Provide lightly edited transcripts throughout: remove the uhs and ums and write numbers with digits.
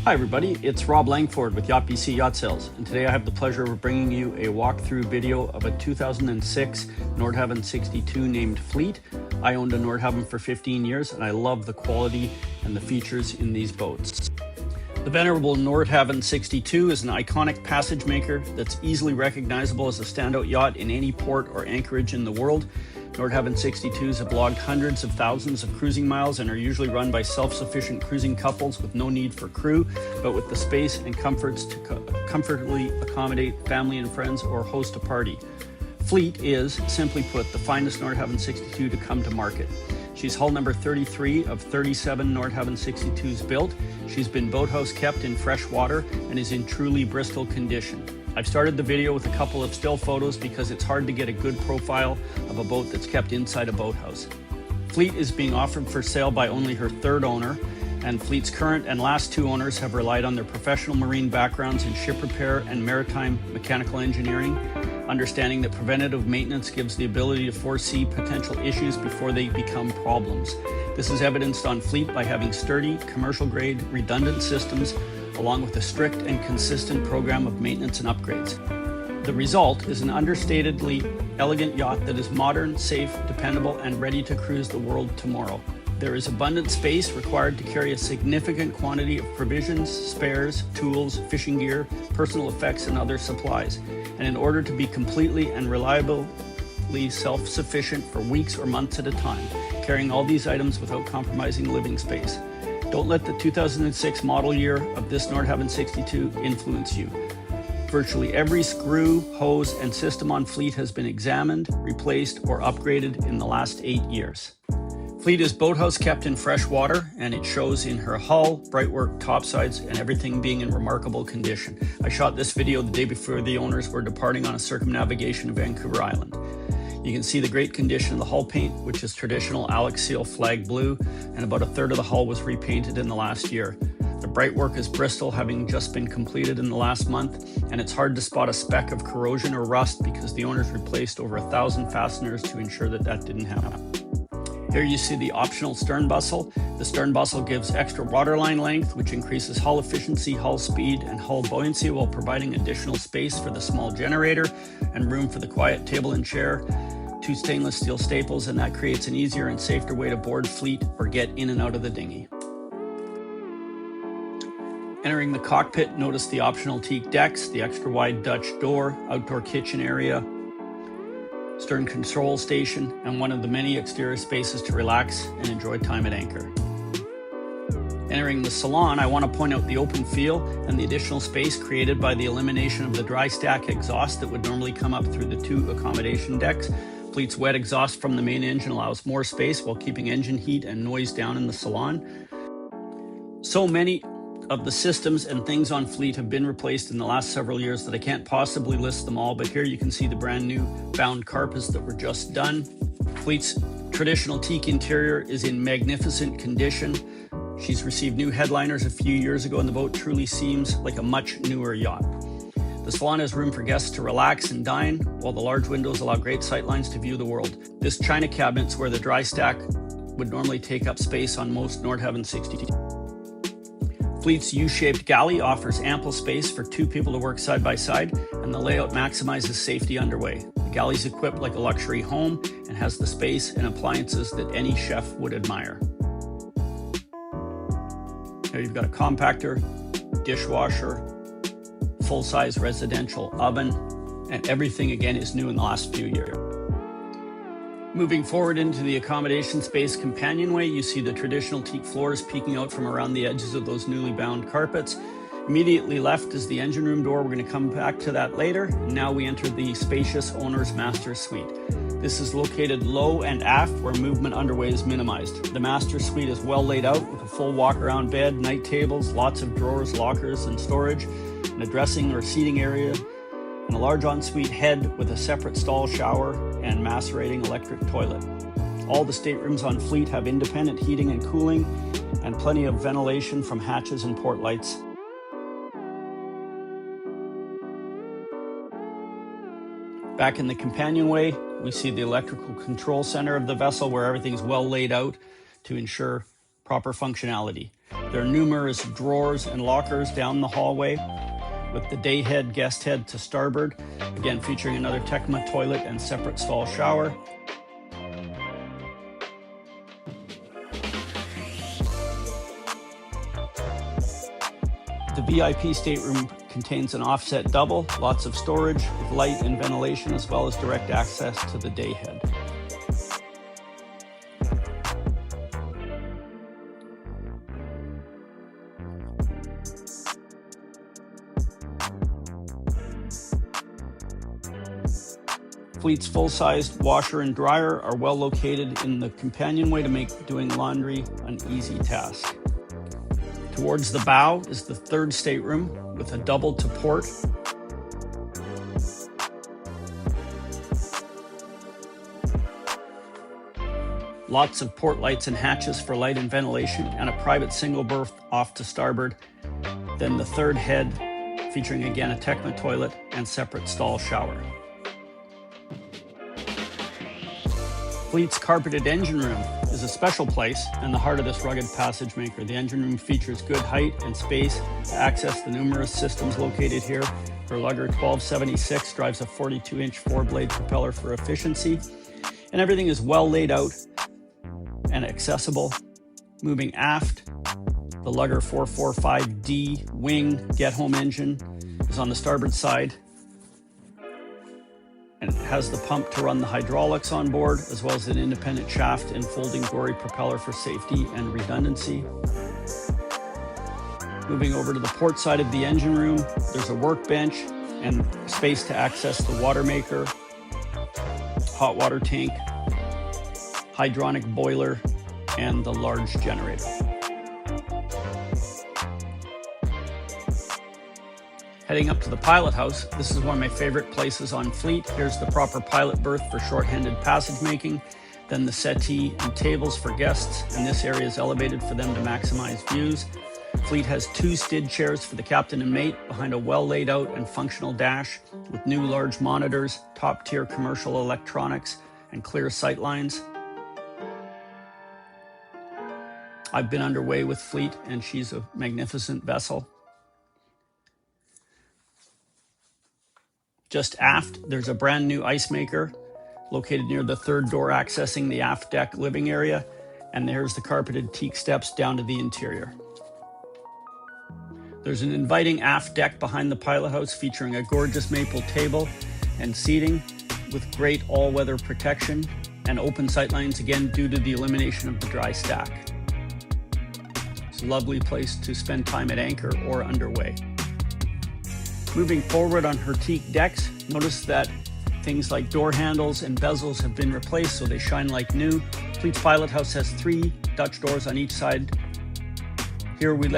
Hi everybody, it's Rob Langfod with Yacht BC Yacht Sales, and today I have the pleasure of bringing you a walkthrough video of a 2006 Nordhavn 62 named Fleet. I owned a Nordhavn for 15 years and I love the quality and the features in these boats. The venerable Nordhavn 62 is an iconic passage maker that's easily recognizable as a standout yacht in any port or anchorage in the world. Nordhavn 62s have logged hundreds of thousands of cruising miles and are usually run by self-sufficient cruising couples with no need for crew, but with the space and comforts to comfortably accommodate family and friends or host a party. Fleet is, simply put, the finest Nordhavn 62 to come to market. She's hull number 33 of 37 Nordhavn 62s built. She's been boathouse kept in fresh water and is in truly Bristol condition. I've started the video with a couple of still photos because it's hard to get a good profile of a boat that's kept inside a boathouse. Fleet is being offered for sale by only her third owner, and Fleet's current and last two owners have relied on their professional marine backgrounds in ship repair and maritime mechanical engineering, understanding that preventative maintenance gives the ability to foresee potential issues before they become problems. This is evidenced on Fleet by having sturdy, commercial-grade, redundant systems, along with a strict and consistent program of maintenance and upgrades. The result is an understatedly elegant yacht that is modern, safe, dependable, and ready to cruise the world tomorrow. There is abundant space required to carry a significant quantity of provisions, spares, tools, fishing gear, personal effects, and other supplies. And in order to be completely and reliably self-sufficient for weeks or months at a time, carrying all these items without compromising living space. Don't let the 2006 model year of this Nordhavn 62 influence you. Virtually every screw, hose, and system on Fleet has been examined, replaced, or upgraded in the last 8 years. Fleet is boathouse kept in fresh water, and it shows in her hull, brightwork, topsides, and everything being in remarkable condition. I shot this video the day before the owners were departing on a circumnavigation of Vancouver Island. You can see the great condition of the hull paint, which is traditional Alex Seal flag blue, and about a third of the hull was repainted in the last year. The brightwork is Bristol, having just been completed in the last month, and it's hard to spot a speck of corrosion or rust because the owners replaced over 1,000 fasteners to ensure that that didn't happen. Here you see the optional stern bustle. The stern bustle gives extra waterline length, which increases hull efficiency, hull speed, and hull buoyancy while providing additional space for the small generator and room for the quiet table and chair. 2 stainless steel staples, and that creates an easier and safer way to board Fleet or get in and out of the dinghy. Entering the cockpit, notice the optional teak decks, the extra wide Dutch door, outdoor kitchen area, stern control station, and one of the many exterior spaces to relax and enjoy time at anchor. Entering the Salon, I want to point out the open feel and the additional space created by the elimination of the dry stack exhaust that would normally come up through the 2 accommodation decks. Fleet's wet exhaust from the main engine allows more space while keeping engine heat and noise down in the Salon. So many of the systems and things on Fleet have been replaced in the last several years that I can't possibly list them all, but here you can see the brand new bound carpets that were just done. Fleet's traditional teak interior is in magnificent condition. She's received new headliners a few years ago and the boat truly seems like a much newer yacht. The Salon has room for guests to relax and dine, while the large windows allow great sightlines to view the world. This china cabinet's where the dry stack would normally take up space on most Nordhavn 62. Fleet's U-shaped galley offers ample space for 2 people to work side by side, and the layout maximizes safety underway. The galley's equipped like a luxury home and has the space and appliances that any chef would admire. Here you've got a compactor, dishwasher, full-size residential oven, and everything again is new in the last few years. Moving forward into the accommodation space companionway, you see the traditional teak floors peeking out from around the edges of those newly bound carpets. Immediately left is the engine room door. We're going to come back to that later. Now we enter the spacious owner's master suite. This is located low and aft where movement underway is minimized. The master suite is well laid out with a full walk-around bed, night tables, lots of drawers, lockers, and storage, and a dressing or seating area, and a large ensuite head with a separate stall shower and macerating electric toilet. All the staterooms on Fleet have independent heating and cooling and plenty of ventilation from hatches and port lights. Back in the companionway, we see the electrical control center of the vessel where everything's well laid out to ensure proper functionality. There are numerous drawers and lockers down the hallway, with the day head, guest head to starboard, again featuring another Tecma toilet and separate stall shower. The VIP stateroom contains an offset double, lots of storage with light and ventilation, as well as direct access to the day head. Fleet's full-sized washer and dryer are well located in the companionway to make doing laundry an easy task. Towards the bow is the third stateroom with a double to port. Lots of port lights and hatches for light and ventilation, and a private single berth off to starboard. Then the third head featuring again a Tecma toilet and separate stall shower. Fleet's carpeted engine room is a special place in the heart of this rugged passage maker. The engine room features good height and space to access the numerous systems located here. Her lugger 1276 drives a 42-inch four-blade propeller for efficiency, and everything is well laid out and accessible. Moving aft, the lugger 445D wing get-home engine is on the starboard side, and it has the pump to run the hydraulics on board, as well as an independent shaft and folding dory propeller for safety and redundancy. Moving over to the port side of the engine room, there's a workbench and space to access the water maker, hot water tank, hydronic boiler, and the large generator. Heading up to the pilot house, this is one of my favorite places on Fleet. Here's the proper pilot berth for short-handed passage making, then the settee and tables for guests, and this area is elevated for them to maximize views. Fleet has two stid chairs for the captain and mate behind a well laid out and functional dash with new large monitors, top-tier commercial electronics, and clear sight lines. I've been underway with Fleet, and she's a magnificent vessel. Just aft, there's a brand new ice maker located near the third door accessing the aft deck living area, and there's the carpeted teak steps down to the interior. There's an inviting aft deck behind the pilot house featuring a gorgeous maple table and seating with great all-weather protection and open sightlines, again due to the elimination of the dry stack. It's a lovely place to spend time at anchor or underway. Moving forward on her teak decks, notice that things like door handles and bezels have been replaced so they shine like new. Fleet's pilot house has 3 Dutch doors on each side. Here we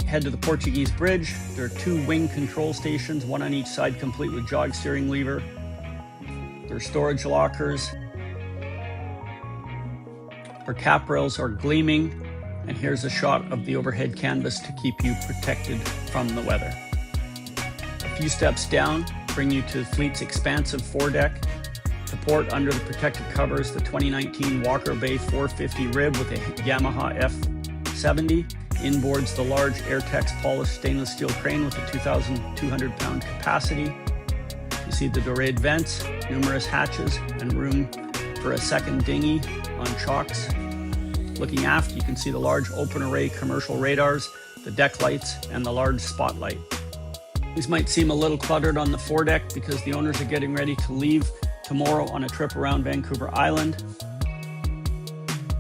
head to the Portuguese bridge. There are 2 wing control stations, one on each side complete with jog steering lever. There are storage lockers. Her cap rails are gleaming, and here's a shot of the overhead canvas to keep you protected from the weather. A few steps down bring you to Fleet's expansive foredeck. To port under the protective covers, the 2019 Walker Bay 450 rib with a Yamaha F70. Inboards the large Airtex polished stainless steel crane with a 2,200 pound capacity. You see the dorade vents, numerous hatches, and room for a second dinghy on chocks. Looking aft, you can see the large open array commercial radars, the deck lights, and the large spotlight. These might seem a little cluttered on the foredeck because the owners are getting ready to leave tomorrow on a trip around Vancouver Island.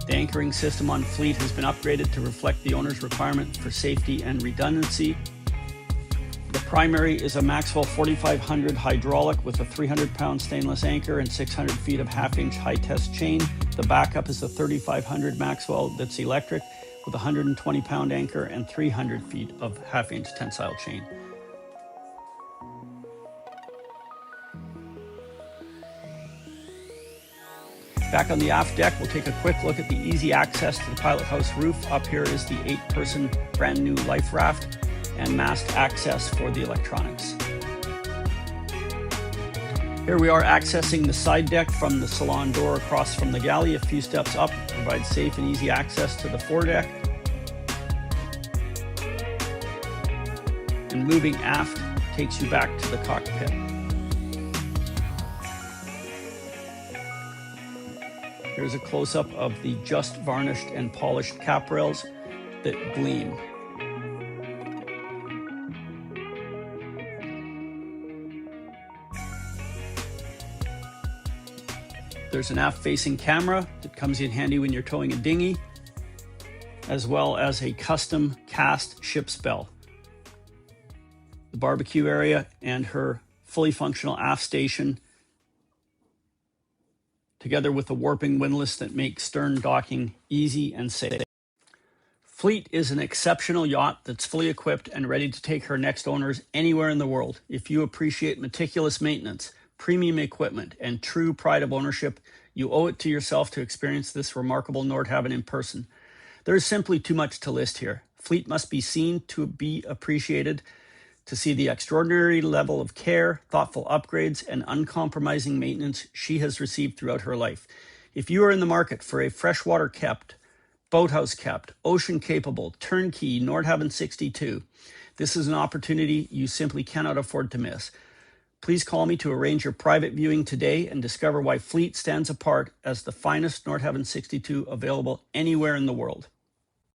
The anchoring system on Fleet has been upgraded to reflect the owner's requirement for safety and redundancy. The primary is a Maxwell 4500 hydraulic with a 300-pound stainless anchor and 600 feet of half-inch high-test chain. The backup is a 3500 Maxwell that's electric with a 120-pound anchor and 300 feet of half-inch tensile chain. Back on the aft deck, we'll take a quick look at the easy access to the pilot house roof. Up here is the 8-person brand new life raft and mast access for the electronics. Here we are accessing the side deck from the Salon door across from the galley. A few steps up provides safe and easy access to the foredeck. and moving aft takes you back to the cockpit. Here's a close-up of the just varnished and polished cap rails that gleam. There's an aft-facing camera that comes in handy when you're towing a dinghy, as well as a custom cast ship's bell. The barbecue area and her fully functional aft station, together with a warping windlass that makes stern docking easy and safe. Fleet is an exceptional yacht that's fully equipped and ready to take her next owners anywhere in the world. If you appreciate meticulous maintenance, premium equipment, and true pride of ownership, you owe it to yourself to experience this remarkable Nordhavn in person. There is simply too much to list here. Fleet must be seen to be appreciated, to see the extraordinary level of care, thoughtful upgrades, and uncompromising maintenance she has received throughout her life. If you are in the market for a freshwater kept, boathouse kept, ocean capable, turnkey Nordhavn 62, this is an opportunity you simply cannot afford to miss. Please call me to arrange your private viewing today and discover why Fleet stands apart as the finest Nordhavn 62 available anywhere in the world.